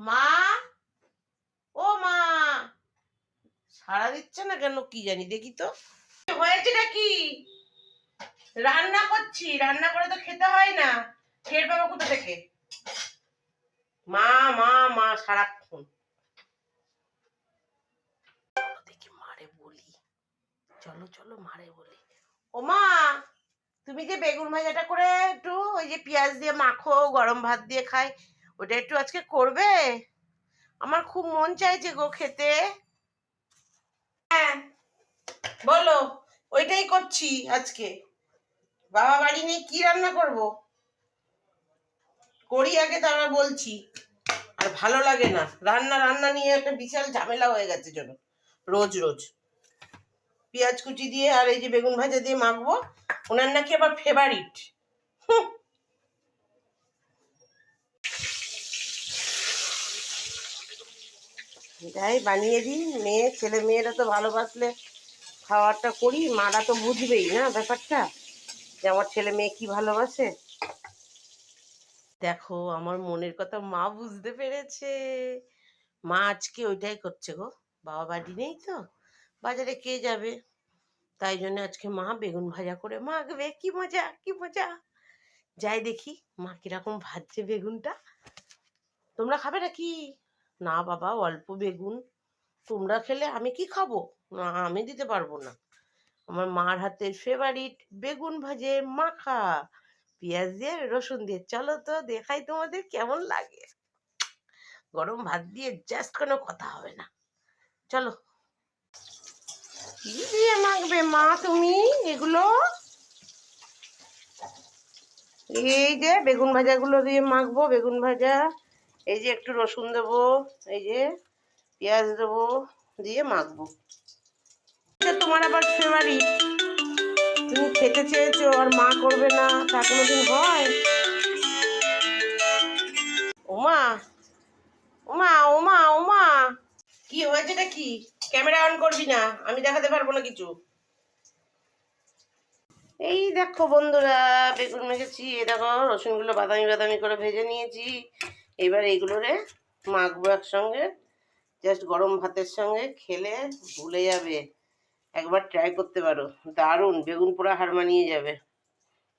মা, ও মা, সাড়া দিচ্ছে না কেন কি জানি, দেখি তো হয়েছে নাকি। রান্না করছি, রান্না করে তো খেতে হয় না, খেয়ে পাবো কোথা থেকে। মা মা মা সারাক্ষণ। দেখি মারে বলি, চলো চলো মারে বলি। ও মা, তুমি যে বেগুন ভাজাটা করে একটু ওই যে পেঁয়াজ দিয়ে মাখো, গরম ভাত দিয়ে খাই, ওটা একটু আজকে করবে? আমার খুব মন চাইছে গো খেতে। হ্যাঁ বলো, ওইটাই করছি আজকে। বাবা বাড়ি নেই, কি রান্না করব? করি আগে, তারপর বলছি। আর ভালো লাগে না রান্না, রান্না নিয়ে একটা বিশাল ঝামেলা হয়ে গেছে যেন, রোজ রোজ পেঁয়াজ কুচি দিয়ে আর এই যে বেগুন ভাজা দিয়ে মাখবো, ওনার নাকি আবার ফেভারিট। এটাই বানিয়ে দিই, মেয়ে ছেলে মেয়েরা তো ভালোবাসলে খাওয়াটা করি, মারা তো বুঝবেই না ব্যাপারটা যে আমার ছেলে মেয়ে কি ভালোবাসে। দেখো আমার মনের কথা মা বুঝতে পেরেছে। মা আজকে ওইটাই করছে গো, বাবা বাড়ি নেই তো, বাজারে কে যাবে, তাই জন্য আজকে মা বেগুন ভাজা করে মাখবে। কি মজা কি মজা। যাই দেখি মা কিরকম ভাজছে বেগুনটা। তোমরা খাবে নাকি? না বাবা, অল্প বেগুন, তোমরা খেলে আমি কি খাবো? না, আমি দিতে পারবো না। আমার মার হাতের ফেভারিট বেগুন ভাজে মাখা, পেঁয়াজ দিয়ে রসুন দিয়ে। চলো তো দেখাই তোমাদের কেমন লাগে। গরম ভাত দিয়ে জাস্ট কোনো কথা হবে না। চলো। কি দিয়ে মাখবে মা তুমি এগুলো? এই যে বেগুন ভাজাগুলো দিয়ে মাখবো, বেগুন ভাজা, এই যে একটু রসুন দেবো, এই যে পেঁয়াজ দেবো, দিয়ে মাখবো। তোমার আবার ফেভারিট, তুমি খেতে চেয়েছো আর মা করবে না, তা কোনোদিন হয়? ওমা, ওমা, ওমা, ওমা, কি হয়েছে কি? ক্যামেরা অন করবি না, আমি দেখাতে পারবো না কিছু। এই দেখো বন্ধুরা, বেগুন মেখেছি, এ দেখো রসুনগুলো বাদামি বাদামি করে ভেজে নিয়েছি। এবার এইগুলোরে মাখবো একসঙ্গে, জাস্ট গরম ভাতের সঙ্গে খেলে ভুলে যাবে। একবার ট্রাই করতে পারো, দারুণ, বেগুন পোড়া হার মানিয়ে যাবে,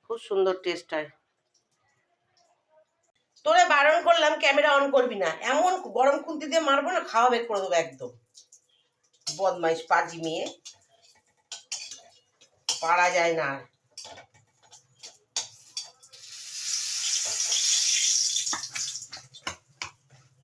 খুব সুন্দর টেস্ট হয়। তোরে বারণ করলাম ক্যামেরা অন করবি না, এমন গরম খুন্তি দিয়ে মারবো না, খাওয়া বের করে দেবো একদম। বদমাইশ পাজি মেয়ে, পারা যায় না।